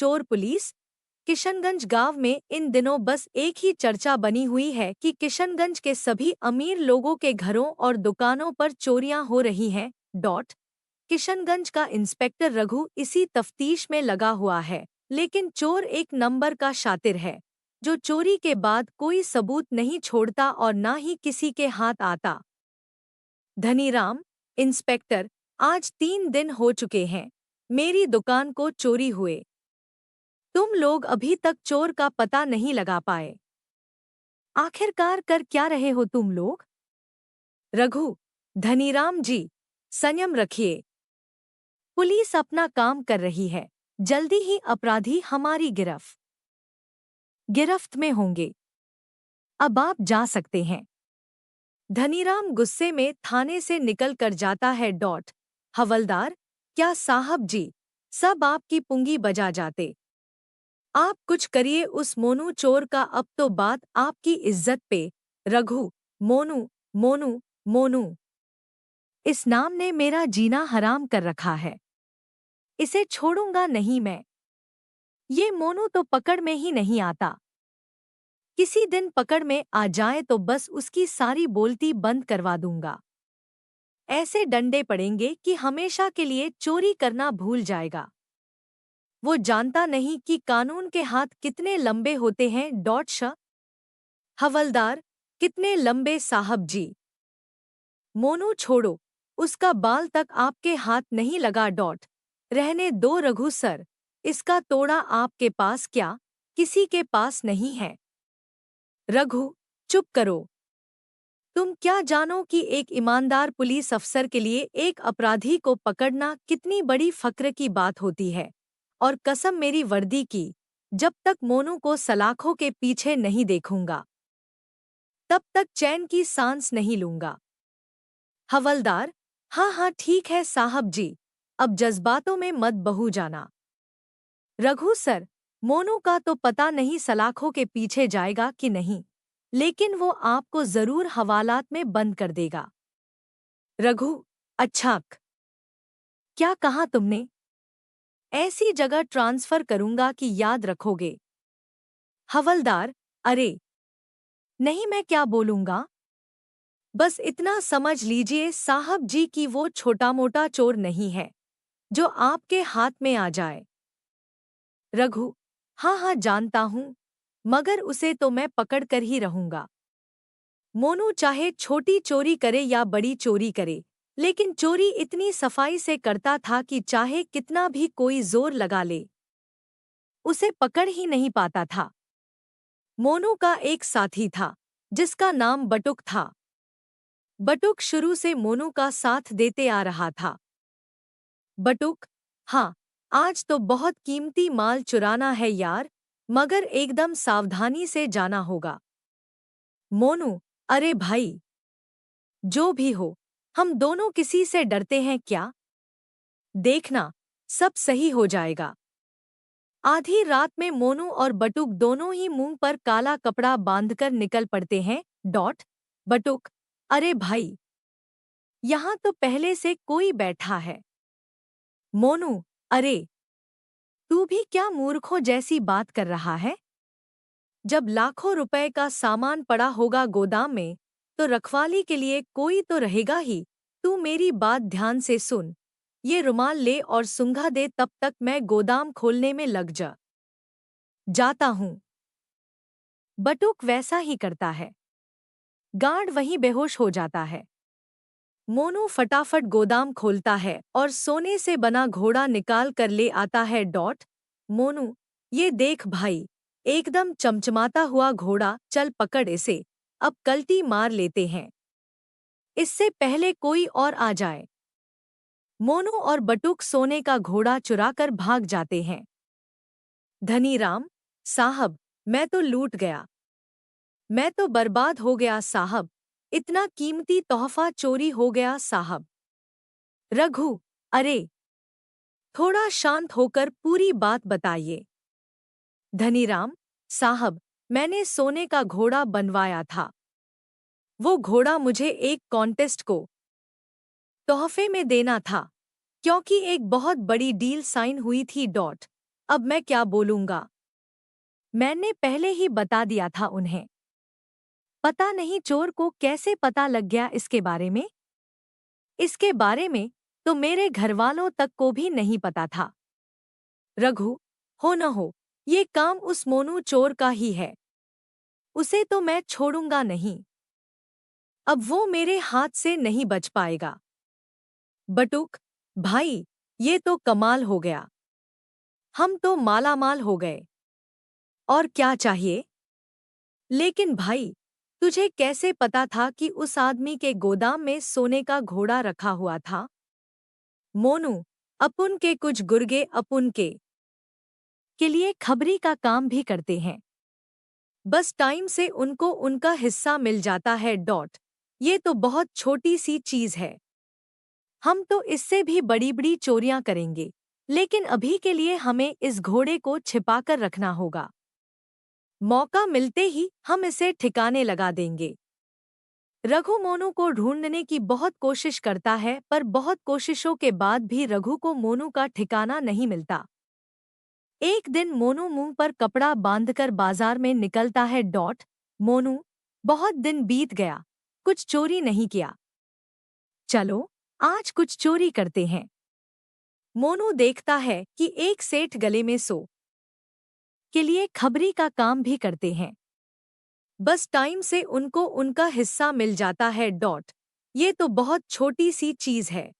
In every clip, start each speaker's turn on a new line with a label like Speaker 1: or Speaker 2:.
Speaker 1: चोर पुलिस। किशनगंज गांव में इन दिनों बस एक ही चर्चा बनी हुई है कि किशनगंज के सभी अमीर लोगों के घरों और दुकानों पर चोरियां हो रही हैं। किशनगंज का इंस्पेक्टर रघु इसी तफ्तीश में लगा हुआ है, लेकिन चोर एक नंबर का शातिर है, जो चोरी के बाद कोई सबूत नहीं छोड़ता और ना ही किसी के हाथ आता। धनीराम, इंस्पेक्टर, आज 3 दिन हो चुके हैं मेरी दुकान को चोरी हुए। तुम लोग अभी तक चोर का पता नहीं लगा पाए। आखिरकार कर क्या रहे हो तुम लोग? रघु, धनीराम जी, संयम रखिए। पुलिस अपना काम कर रही है, जल्दी ही अपराधी हमारी गिरफ्त में होंगे। अब आप जा सकते हैं। धनीराम गुस्से में थाने से निकल कर जाता है। हवलदार, क्या साहब जी, सब आपकी पुंगी बजा जाते। आप कुछ करिए उस मोनू चोर का, अब तो बात आपकी इज्जत पे। रघु, मोनू, मोनू, मोनू, इस नाम ने मेरा जीना हराम कर रखा है। इसे छोड़ूंगा नहीं मैं। ये मोनू तो पकड़ में ही नहीं आता। किसी दिन पकड़ में आ जाए तो बस उसकी सारी बोलती बंद करवा दूंगा। ऐसे डंडे पड़ेंगे कि हमेशा के लिए चोरी करना भूल जाएगा। वो जानता नहीं कि कानून के हाथ कितने लंबे होते हैं। हवलदार, कितने लंबे साहब जी? मोनू छोड़ो, उसका बाल तक आपके हाथ नहीं लगा। रहने दो रघु सर, इसका तोड़ा आपके पास क्या किसी के पास नहीं है? रघु, चुप करो। तुम क्या जानो कि एक ईमानदार पुलिस अफसर के लिए एक अपराधी को पकड़ना कितनी बड़ी फक्र की बात होती है। और कसम मेरी वर्दी की, जब तक मोनू को सलाखों के पीछे नहीं देखूंगा, तब तक चैन की सांस नहीं लूंगा। हवलदार, हाँ हाँ ठीक है साहब जी, अब जज्बातों में मत बहू जाना। रघु सर, मोनू का तो पता नहीं सलाखों के पीछे जाएगा कि नहीं, लेकिन वो आपको जरूर हवालात में बंद कर देगा। रघु, अच्छा, क्या कहा तुमने? ऐसी जगह ट्रांसफर करूंगा कि याद रखोगे। हवलदार, अरे नहीं, मैं क्या बोलूंगा? बस इतना समझ लीजिए साहब जी कि वो छोटा मोटा चोर नहीं है जो आपके हाथ में आ जाए। रघु, हाँ हाँ जानता हूँ, मगर उसे तो मैं पकड़ कर ही रहूंगा। मोनू चाहे छोटी चोरी करे या बड़ी चोरी करे, लेकिन चोरी इतनी सफाई से करता था कि चाहे कितना भी कोई जोर लगा ले, उसे पकड़ ही नहीं पाता था। मोनू का एक साथी था जिसका नाम बटुक था। बटुक शुरू से मोनू का साथ देते आ रहा था। बटुक, हाँ, आज तो बहुत कीमती माल चुराना है यार, मगर एकदम सावधानी से जाना होगा। मोनू, अरे भाई, जो भी हो, हम दोनों किसी से डरते हैं क्या? देखना, सब सही हो जाएगा। आधी रात में मोनू और बटुक दोनों ही मुंह पर काला कपड़ा बांधकर निकल पड़ते हैं। बटुक, अरे भाई, यहाँ तो पहले से कोई बैठा है। मोनू, अरे तू भी क्या मूर्खों जैसी बात कर रहा है? जब लाखों रुपए का सामान पड़ा होगा गोदाम में, तो रखवाली के लिए कोई तो रहेगा ही। तू मेरी बात ध्यान से सुन, ये रुमाल ले और सुंघा दे, तब तक मैं गोदाम खोलने में लग जाता हूँ। बटुक वैसा ही करता है। गार्ड वहीं बेहोश हो जाता है। मोनू फटाफट गोदाम खोलता है और सोने से बना घोड़ा निकाल कर ले आता है। मोनू, ये देख भाई, एकदम चमचमाता हुआ घोड़ा, चल पकड़ इसे, अब कल्टी मार लेते हैं, इससे पहले कोई और आ जाए। मोनू और बटुक सोने का घोड़ा चुराकर भाग जाते हैं। धनीराम, साहब, मैं तो लूट गया, मैं तो बर्बाद हो गया साहब, इतना कीमती तोहफा चोरी हो गया साहब। रघु, अरे थोड़ा शांत होकर पूरी बात बताइए। धनीराम, साहब, मैंने सोने का घोड़ा बनवाया था। वो घोड़ा मुझे एक कॉन्टेस्ट को तोहफे में देना था, क्योंकि एक बहुत बड़ी डील साइन हुई थी। अब मैं क्या बोलूंगा? मैंने पहले ही बता दिया था उन्हें। पता नहीं चोर को कैसे पता लग गया इसके बारे में? इसके बारे में तो मेरे घरवालों तक को भी नहीं पता था। रघु, हो न हो, ये काम उस मोनू चोर का ही है। उसे तो मैं छोड़ूंगा नहीं। अब वो मेरे हाथ से नहीं बच पाएगा। बटुक, भाई, ये तो कमाल हो गया। हम तो मालामाल हो गए। और क्या चाहिए? लेकिन भाई, तुझे कैसे पता था कि उस आदमी के गोदाम में सोने का घोड़ा रखा हुआ था? मोनू, अपुन के कुछ गुर्गे अपुन के लिए खबरी का काम भी करते हैं। बस टाइम से उनको उनका हिस्सा मिल जाता है। ये तो बहुत छोटी सी चीज है। हम तो इससे भी बड़ी बड़ी चोरियां करेंगे, लेकिन अभी के लिए हमें इस घोड़े को छिपाकर रखना होगा। मौका मिलते ही हम इसे ठिकाने लगा देंगे। रघु मोनू को ढूंढने की बहुत कोशिश करता है, पर बहुत कोशिशों के बाद भी रघु को मोनू का ठिकाना नहीं मिलता। एक दिन मोनू मुंह पर कपड़ा बांधकर बाजार में निकलता है। मोनू, बहुत दिन बीत गया, कुछ चोरी नहीं किया। चलो, आज कुछ चोरी करते हैं। मोनू देखता है कि एक सेठ गले में सो के लिए खबरी का काम भी करते हैं। बस टाइम से उनको उनका हिस्सा मिल जाता है। ये तो बहुत छोटी सी चीज है।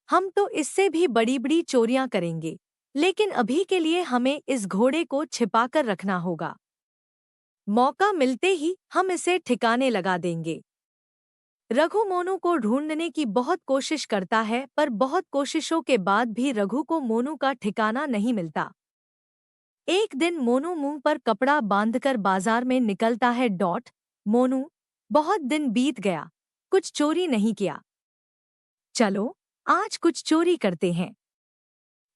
Speaker 1: हम तो इससे भी बड़ी बड़ी चोरियां करेंगे, लेकिन अभी के लिए हमें इस घोड़े को छिपाकर रखना होगा। मौका मिलते ही हम इसे ठिकाने लगा देंगे। रघु मोनू को ढूंढने की बहुत कोशिश करता है, पर बहुत कोशिशों के बाद भी रघु को मोनू का ठिकाना नहीं मिलता। एक दिन मोनू मुंह पर कपड़ा बांधकर बाजार में निकलता है। मोनू, बहुत दिन बीत गया, कुछ चोरी नहीं किया। चलो, आज कुछ चोरी करते हैं।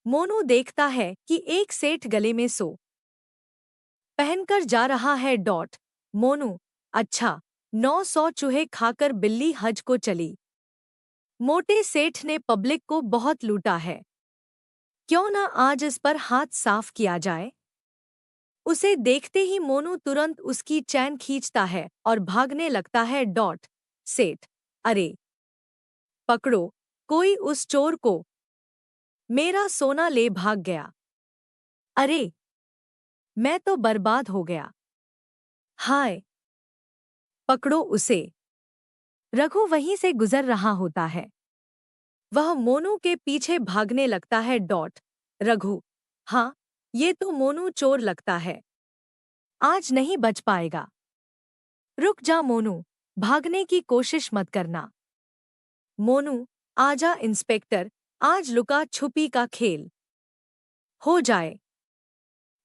Speaker 1: मोनू देखता है कि एक सेठ गले में सो पहनकर जा रहा है। मोनू, अच्छा, 900 चूहे खाकर बिल्ली हज को चली। मोटे सेठ ने पब्लिक को बहुत लूटा है। क्यों ना आज इस पर हाथ साफ किया जाए? उसे देखते ही मोनू तुरंत उसकी चैन खींचता है और भागने लगता है। सेठ, अरे पकड़ो, कोई उस चोर को, मेरा सोना ले भाग गया। अरे, मैं तो बर्बाद हो गया। हाय, पकड़ो उसे। रघु वहीं से गुजर रहा होता है। वह मोनू के पीछे भागने लगता है। रघु, हाँ, ये तो मोनू चोर लगता है। आज नहीं बच पाएगा। रुक जा मोनू, भागने की कोशिश मत करना। मोनू, आजा इंस्पेक्टर, आज लुका छुपी का खेल हो जाए।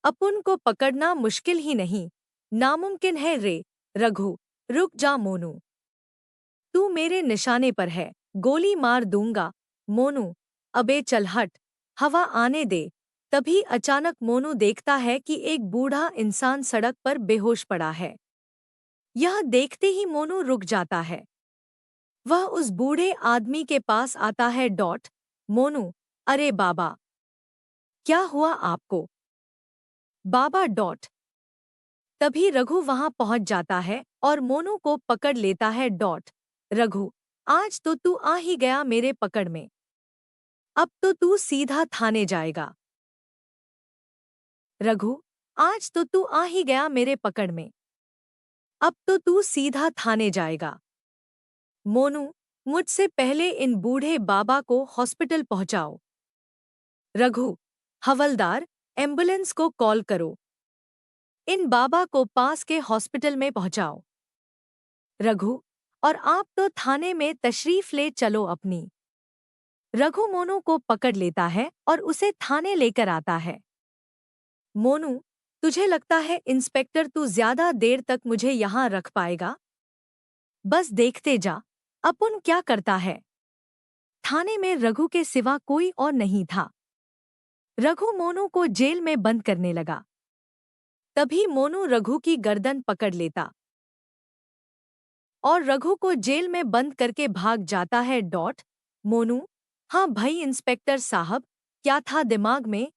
Speaker 1: अपुन को पकड़ना मुश्किल ही नहीं, नामुमकिन है रे। रघु, रुक जा मोनू, तू मेरे निशाने पर है, गोली मार दूंगा। मोनू, अबे चल हट, हवा आने दे। तभी अचानक मोनू देखता है कि एक बूढ़ा इंसान सड़क पर बेहोश पड़ा है। यह देखते ही मोनू रुक जाता है। वह उस बूढ़े आदमी के पास आता है। मोनू, अरे बाबा, क्या हुआ आपको? बाबा। तभी रघु वहां पहुंच जाता है और मोनू को पकड़ लेता है। रघु, आज तो तू आ ही गया मेरे पकड़ में। अब तो तू सीधा थाने जाएगा। रघु, आज तो तू आ ही गया मेरे पकड़ में। अब तो तू सीधा थाने जाएगा। मोनू, मुझसे पहले इन बूढ़े बाबा को हॉस्पिटल पहुंचाओ। रघु, हवलदार, एम्बुलेंस को कॉल करो। इन बाबा को पास के हॉस्पिटल में पहुंचाओ। रघु, और आप तो थाने में तशरीफ ले चलो अपनी। रघु मोनू को पकड़ लेता है और उसे थाने लेकर आता है। मोनू, तुझे लगता है इंस्पेक्टर तू ज्यादा देर तक मुझे यहाँ रख पाएगा? बस देखते जा, अपुन क्या करता है। थाने में रघु के सिवा कोई और नहीं था। रघु मोनू को जेल में बंद करने लगा। तभी मोनू रघु की गर्दन पकड़ लेता और रघु को जेल में बंद करके भाग जाता है। मोनू, हाँ भाई इंस्पेक्टर साहब, क्या था दिमाग में?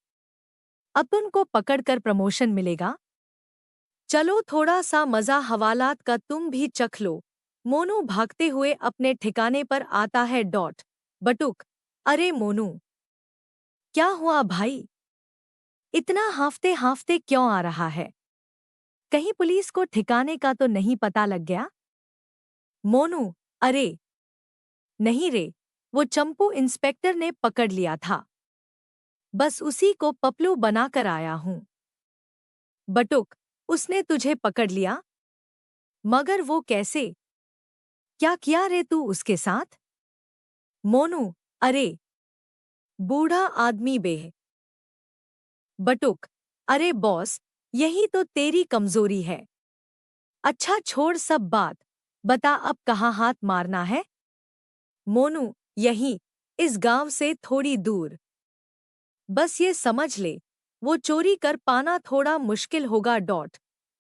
Speaker 1: अपन को पकड़कर प्रमोशन मिलेगा। चलो थोड़ा सा मजा हवालात का तुम भी चख लो। मोनू भागते हुए अपने ठिकाने पर आता है। बटुक, अरे मोनू, क्या हुआ भाई? इतना हांफते हांफते क्यों आ रहा है? कहीं पुलिस को ठिकाने का तो नहीं पता लग गया? मोनू, अरे नहीं रे, वो चंपू इंस्पेक्टर ने पकड़ लिया था। बस उसी को पपलू बनाकर आया हूं। बटुक, उसने तुझे पकड़ लिया? मगर वो कैसे? क्या किया रे तू उसके साथ? मोनू, अरे बूढ़ा आदमी बेह। बटुक, अरे बॉस, यही तो तेरी कमजोरी है। अच्छा छोड़ सब बात, बता अब कहाँ हाथ मारना है? मोनू, यहीं, इस गांव से थोड़ी दूर। बस ये समझ ले, वो चोरी कर पाना थोड़ा मुश्किल होगा।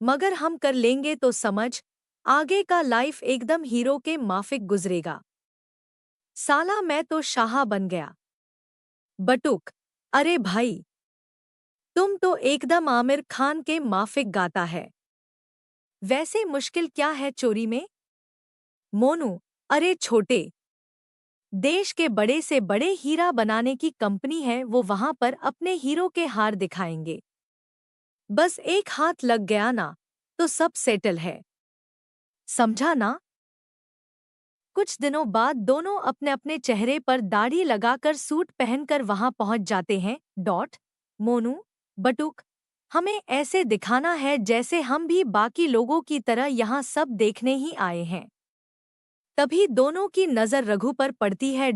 Speaker 1: मगर हम कर लेंगे तो समझ, आगे का लाइफ एकदम हीरो के माफिक गुजरेगा। साला मैं तो शाह बन गया। बटुक, अरे भाई, तुम तो एकदम आमिर खान के माफिक गाता है। वैसे मुश्किल क्या है चोरी में? मोनू, अरे छोटे, देश के बड़े से बड़े हीरा बनाने की कंपनी है, वो वहां पर अपने हीरो के हार दिखाएंगे। बस एक हाथ लग गया ना, तो सब सेटल है। समझा ना? कुछ दिनों बाद दोनों अपने अपने चेहरे पर दाढ़ी लगाकर सूट पहनकर वहां पहुंच जाते हैं। मोनू, बटुक, हमें ऐसे दिखाना है जैसे हम भी बाकी लोगों की तरह यहाँ सब देखने ही आए हैं। तभी दोनों की नजर रघु पर पड़ती है।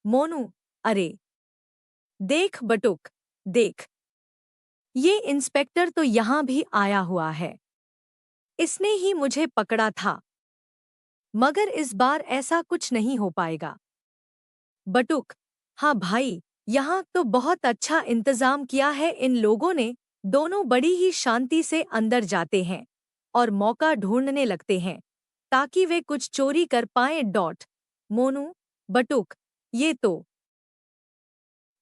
Speaker 1: मोनू, अरे देख बटुक, देख, ये इंस्पेक्टर तो यहाँ भी आया हुआ है। इसने ही मुझे पकड़ा था। मगर इस बार ऐसा कुछ नहीं हो पाएगा। बटुक, हाँ भाई, यहाँ तो बहुत अच्छा इंतजाम किया है इन लोगों ने। दोनों बड़ी ही शांति से अंदर जाते हैं और मौका ढूंढने लगते हैं ताकि वे कुछ चोरी कर पाएं। मोनू, बटुक, ये तो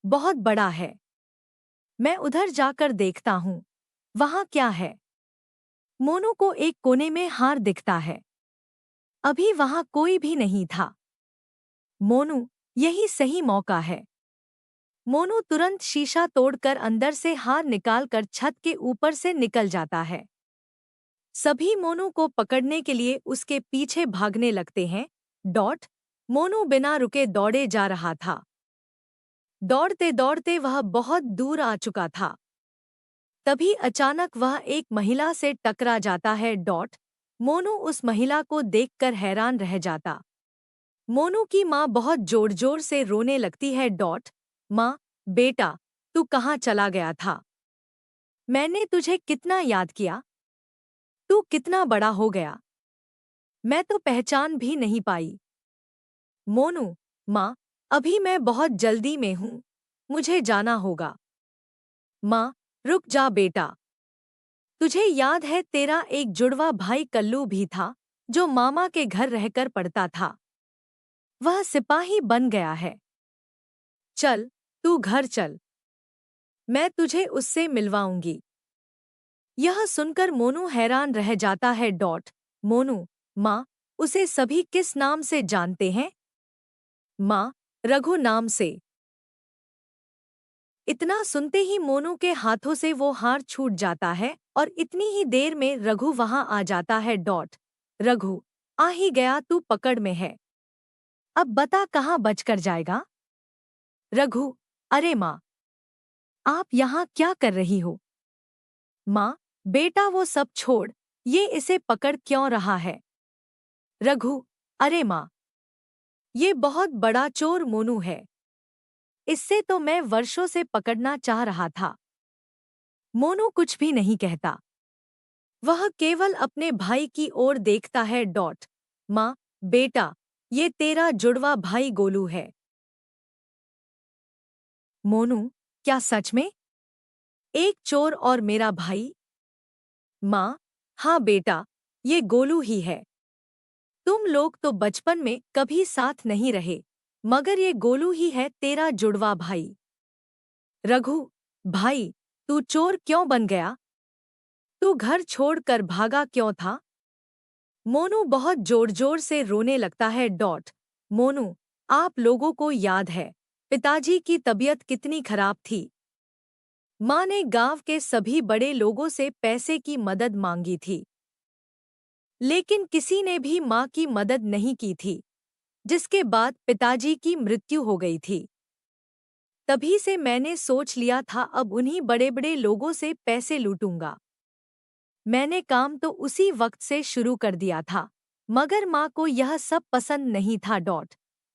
Speaker 1: बहुत बड़ा है। मैं उधर जाकर देखता हूँ, वहाँ क्या है। मोनू को एक कोने में हार दिखता है। अभी वहाँ कोई भी नहीं था। मोनू, यही सही मौका है। मोनू तुरंत शीशा तोड़कर अंदर से हार निकालकर छत के ऊपर से निकल जाता है। सभी मोनू को पकड़ने के लिए उसके पीछे भागने लगते हैं। मोनू बिना रुके दौड़े जा रहा था। दौड़ते दौड़ते वह बहुत दूर आ चुका था। तभी अचानक वह एक महिला से टकरा जाता है। मोनू उस महिला को देखकर हैरान रह जाता। मोनू की माँ बहुत जोर जोर से रोने लगती है। माँ, बेटा, तू कहाँ चला गया था? मैंने तुझे कितना याद किया। तू कितना बड़ा हो गया, मैं तो पहचान भी नहीं पाई। मोनू, माँ, अभी मैं बहुत जल्दी में हूँ, मुझे जाना होगा। माँ, रुक जा बेटा। तुझे याद है तेरा एक जुड़वा भाई कल्लू भी था, जो मामा के घर रहकर पढ़ता था। वह सिपाही बन गया है। चल, तू घर चल, मैं तुझे उससे मिलवाऊंगी। यह सुनकर मोनू हैरान रह जाता है। मोनू, माँ, उसे सभी किस नाम से जानते हैं? माँ, रघु नाम से। इतना सुनते ही मोनू के हाथों से वो हार छूट जाता है और इतनी ही देर में रघु वहां आ जाता है। रघु, आ ही गया, तू पकड़ में है। अब बता कहाँ बचकर जाएगा? रघु, अरे माँ, आप यहाँ क्या कर रही हो? माँ, बेटा वो सब छोड़, ये इसे पकड़ क्यों रहा है? रघु, अरे माँ, ये बहुत बड़ा चोर मोनू है। इससे तो मैं वर्षों से पकड़ना चाह रहा था। मोनू कुछ भी नहीं कहता। वह केवल अपने भाई की ओर देखता है। माँ, बेटा, ये तेरा जुड़वा भाई गोलू है। मोनू, क्या सच में? एक चोर और मेरा भाई? माँ, हाँ बेटा, ये गोलू ही है। तुम लोग तो बचपन में कभी साथ नहीं रहे, मगर ये गोलू ही है तेरा जुड़वा भाई। रघु, भाई, तू चोर क्यों बन गया? तू घर छोड़कर भागा क्यों था? मोनू बहुत जोर जोर से रोने लगता है। मोनू, आप लोगों को याद है पिताजी की तबीयत कितनी खराब थी? माँ ने गांव के सभी बड़े लोगों से पैसे की मदद मांगी थी, लेकिन किसी ने भी माँ की मदद नहीं की थी, जिसके बाद पिताजी की मृत्यु हो गई थी। तभी से मैंने सोच लिया था अब उन्हीं बड़े बड़े लोगों से पैसे लूटूंगा। मैंने काम तो उसी वक्त से शुरू कर दिया था, मगर माँ को यह सब पसंद नहीं था।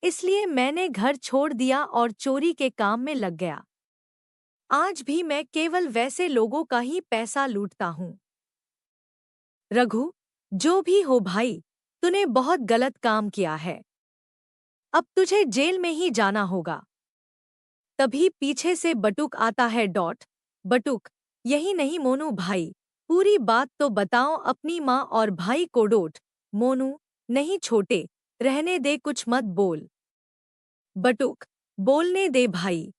Speaker 1: इसलिए मैंने घर छोड़ दिया और चोरी के काम में लग गया। आज भी मैं केवल वैसे लोगों का ही पैसा लूटता हूँ। रघु, जो भी हो भाई, तूने बहुत गलत काम किया है। अब तुझे जेल में ही जाना होगा। तभी पीछे से बटुक आता है। बटुक, यही नहीं मोनू भाई, पूरी बात तो बताओ अपनी माँ और भाई को। मोनू, नहीं छोटे, रहने दे, कुछ मत बोल। बटुक, बोलने दे भाई।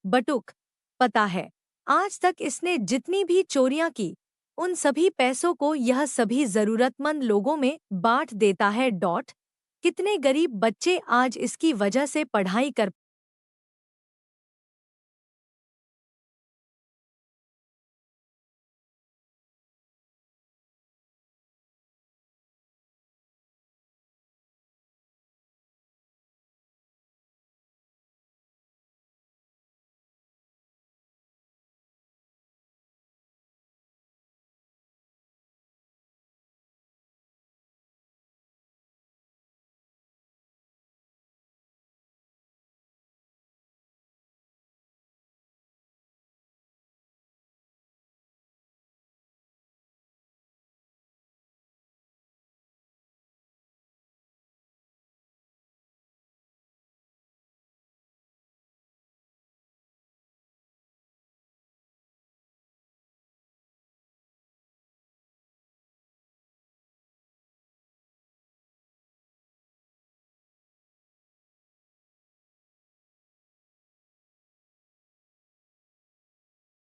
Speaker 1: बटुक, पता है, आज तक इसने जितनी भी चोरियां की, उन सभी पैसों को यह सभी जरूरतमंद लोगों में बांट देता है। कितने गरीब बच्चे आज इसकी वजह से पढ़ाई कर